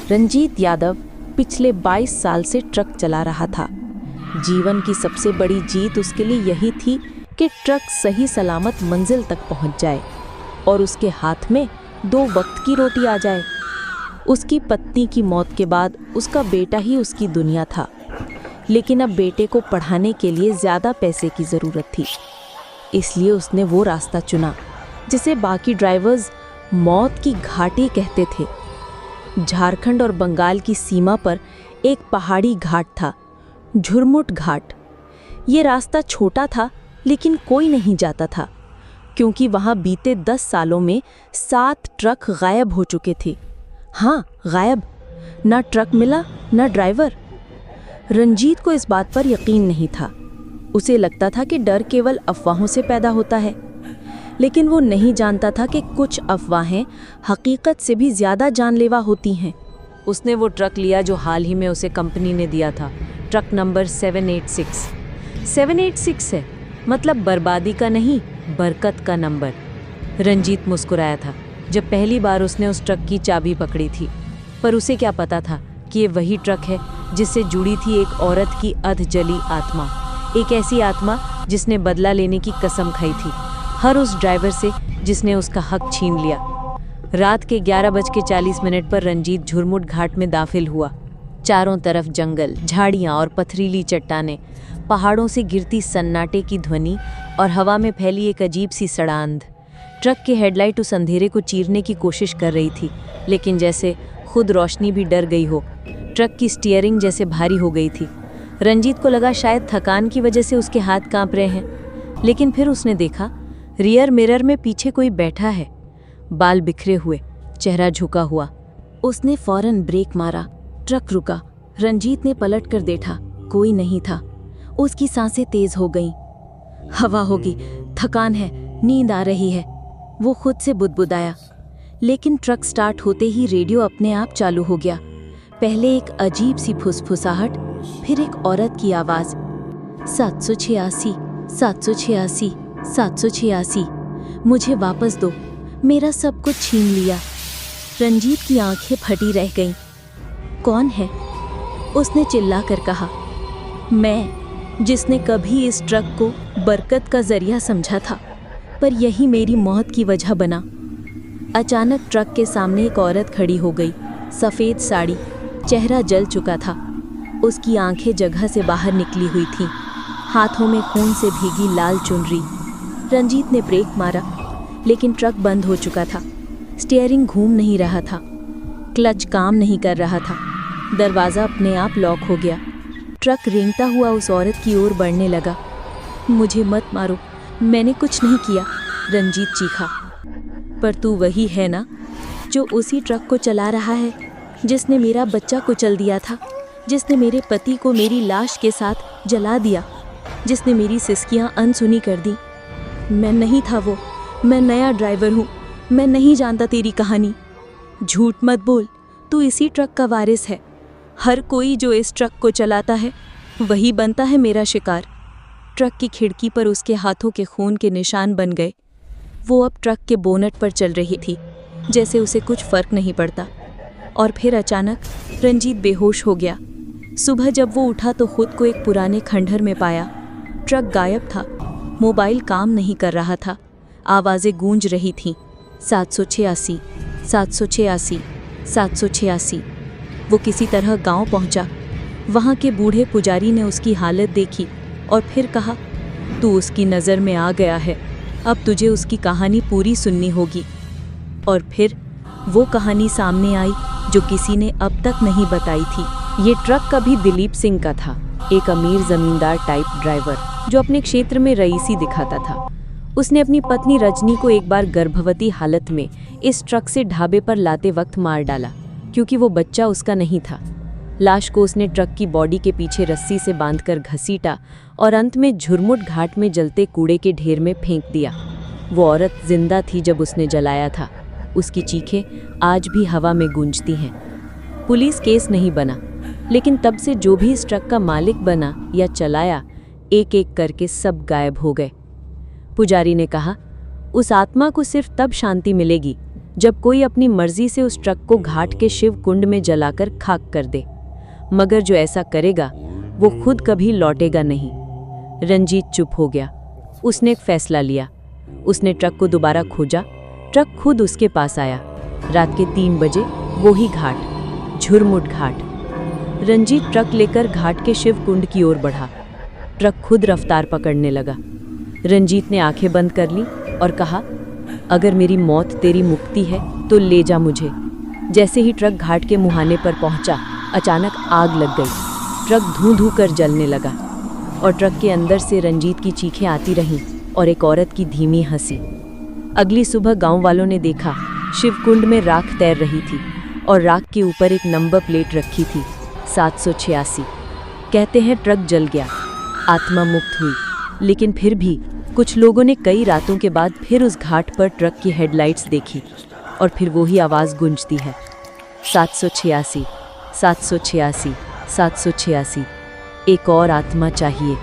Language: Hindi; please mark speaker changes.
Speaker 1: रंजीत यादव पिछले 22 साल से ट्रक चला रहा था। जीवन की सबसे बड़ी जीत उसके लिए यही थी कि ट्रक सही सलामत मंजिल तक पहुंच जाए और उसके हाथ में 2 वक्त की रोटी आ जाए। उसकी पत्नी की मौत के बाद उसका बेटा ही उसकी दुनिया था, लेकिन अब बेटे को पढ़ाने के लिए ज़्यादा पैसे की ज़रूरत थी। इसलिए उसने वो रास्ता चुना जिसे बाकी ड्राइवर्स मौत की घाटी कहते थे। झारखंड और बंगाल की सीमा पर एक पहाड़ी घाट था, झुरमुट घाट। ये रास्ता छोटा था, लेकिन कोई नहीं जाता था, क्योंकि वहाँ बीते 10 सालों में 7 ट्रक गायब हो चुके थे। हाँ, गायब। ना ट्रक मिला, ना ड्राइवर। रंजीत को इस बात पर यकीन नहीं था। उसे लगता था कि डर केवल अफवाहों से पैदा होता है, लेकिन वो नहीं जानता था कि कुछ अफवाहें हकीकत से भी ज़्यादा जानलेवा होती हैं। उसने वो ट्रक लिया जो हाल ही में उसे कंपनी ने दिया था। Truck number 786। 786 है, मतलब बर्बादी का नहीं, बरकत का नंबर। रंजीत मुस्कुराया था जब पहली बार उसने उस ट्रक की चाबी पकड़ी थी, पर उसे क्या पता था कि ये वही ट्रक है जिससे जुड़ी थी एक औरत की अधजली आत्मा, एक ऐसी आत्मा जिसने बदला लेने की कसम खाई थी हर उस ड्राइवर से जिसने उसका हक छीन लिया। रात के 11:40 पर रंजीत झुरमुट घाट में दाखिल हुआ। चारों तरफ जंगल, झाड़ियाँ और पथरीली चट्टानें, पहाड़ों से गिरती सन्नाटे की ध्वनि और हवा में फैली एक अजीब सी सड़ांध। ट्रक की हेडलाइट उस अंधेरे को चीरने की कोशिश कर रही थी, लेकिन जैसे खुद रोशनी भी डर गई हो। ट्रक की स्टीयरिंग जैसे भारी हो गई थी। रंजीत को लगा शायद थकान की वजह से उसके हाथ कांप रहे हैं, लेकिन फिर उसने देखा रियर मिरर में पीछे कोई बैठा है, बाल बिखरे हुए, चेहरा झुका हुआ। उसने फौरन ब्रेक मारा। ट्रक रुका। रंजीत ने पलट कर देखा, कोई नहीं था। उसकी सांसें तेज हो गईं। हवा होगी, थकान है, नींद आ रही है, वो खुद से बुदबुदाया। लेकिन ट्रक स्टार्ट होते ही रेडियो अपने आप चालू हो गया। पहले एक अजीब सी फुसफुसाहट, फिर एक औरत की आवाज़, 786, 786, 786, मुझे वापस दो, मेरा सब कुछ छीन लिया। रंजीत की आंखें फटी रह गईं। कौन है? उसने चिल्लाकर कहा। मैं, जिसने कभी इस ट्रक को बरकत का जरिया समझा था, पर यही मेरी मौत की वजह बना। अचानक ट्रक के सामने एक औरत खड़ी हो गई। सफ़ेद साड़ी, चेहरा जल चुका था। उसकी आंखें जगह से बाहर निकली हुई थीं, हाथों में खून से भीगी लाल चुनरी। रंजीत ने ब्रेक मारा, लेकिन ट्रक बंद हो चुका था। स्टीयरिंग घूम नहीं रहा था, क्लच काम नहीं कर रहा था, दरवाज़ा अपने आप लॉक हो गया। ट्रक रेंगता हुआ उस औरत की ओर बढ़ने लगा। मुझे मत मारो, मैंने कुछ नहीं किया, रंजीत चीखा। पर तू वही है ना, जो उसी ट्रक को चला रहा है जिसने मेरा बच्चा कुचल दिया था, जिसने मेरे पति को मेरी लाश के साथ जला दिया, जिसने मेरी सिसकियां अनसुनी कर दी। मैं नहीं था वो, मैं नया ड्राइवर हूँ, मैं नहीं जानता तेरी कहानी। झूठ मत बोल, तू इसी ट्रक का वारिस है। हर कोई जो इस ट्रक को चलाता है वही बनता है मेरा शिकार। ट्रक की खिड़की पर उसके हाथों के खून के निशान बन गए। वो अब ट्रक के बोनट पर चल रही थी, जैसे उसे कुछ फर्क नहीं पड़ता। और फिर अचानक रंजीत बेहोश हो गया। सुबह जब वो उठा तो खुद को एक पुराने खंडहर में पाया। ट्रक गायब था, मोबाइल काम नहीं कर रहा था, आवाज़ें गूंज रही थीं, 786, 786, 786। वो किसी तरह गांव पहुंचा। वहां के बूढ़े पुजारी ने उसकी हालत देखी और फिर कहा, तू उसकी नज़र में आ गया है, अब तुझे उसकी कहानी पूरी सुननी होगी। और फिर वो कहानी सामने आई जो किसी ने अब तक नहीं बताई थी। ये ट्रक कभी दिलीप सिंह का था, एक अमीर जमींदार टाइप ड्राइवर जो अपने क्षेत्र में रईसी दिखाता था। उसने अपनी पत्नी रजनी को एक बार गर्भवती हालत में इस ट्रक से ढाबे पर लाते वक्त मार डाला, क्योंकि वो बच्चा उसका नहीं था। लाश को उसने ट्रक की बॉडी के पीछे रस्सी से बांधकर घसीटा और अंत में झुरमुट घाट में जलते कूड़े के ढेर में फेंक दिया। वो औरत जिंदा थी जब उसने जलाया था। उसकी चीखें आज भी हवा में गूंजती हैं। पुलिस केस नहीं बना, लेकिन तब से जो भी इस ट्रक का मालिक बना या चलाया, एक एक करके सब गायब हो गए। पुजारी ने कहा, उस आत्मा को सिर्फ तब शांति मिलेगी जब कोई अपनी मर्जी से उस ट्रक को घाट के शिव कुंड में जलाकर खाक कर दे, मगर जो ऐसा करेगा वो खुद कभी लौटेगा नहीं। रंजीत चुप हो गया। उसने एक फैसला लिया। उसने ट्रक को दोबारा खोजा। ट्रक खुद उसके पास आया। रात के 3 बजे वो ही घाट, झुरमुट घाट। रंजीत ट्रक लेकर घाट के शिव कुंड की ओर बढ़ा। ट्रक खुद रफ्तार पकड़ने लगा। रंजीत ने आंखें बंद कर ली और कहा, अगर मेरी मौत तेरी मुक्ति है तो ले जा मुझे। जैसे ही ट्रक घाट के मुहाने पर पहुंचा, अचानक आग लग गई। ट्रक धूं धूं कर जलने लगा और ट्रक के अंदर से रंजीत की चीखें आती रहीं और एक औरत की धीमी हंसी। अगली सुबह गांव वालों ने देखा, शिवकुंड में राख तैर रही थी और राख के ऊपर एक नंबर प्लेट रखी थी, 786। कहते हैं ट्रक जल गया, आत्मा मुक्त हुई। लेकिन फिर भी कुछ लोगों ने कई रातों के बाद फिर उस घाट पर ट्रक की हेडलाइट्स देखी और फिर वही आवाज़ गूंजती है, 786, 786, 786। एक और आत्मा चाहिए।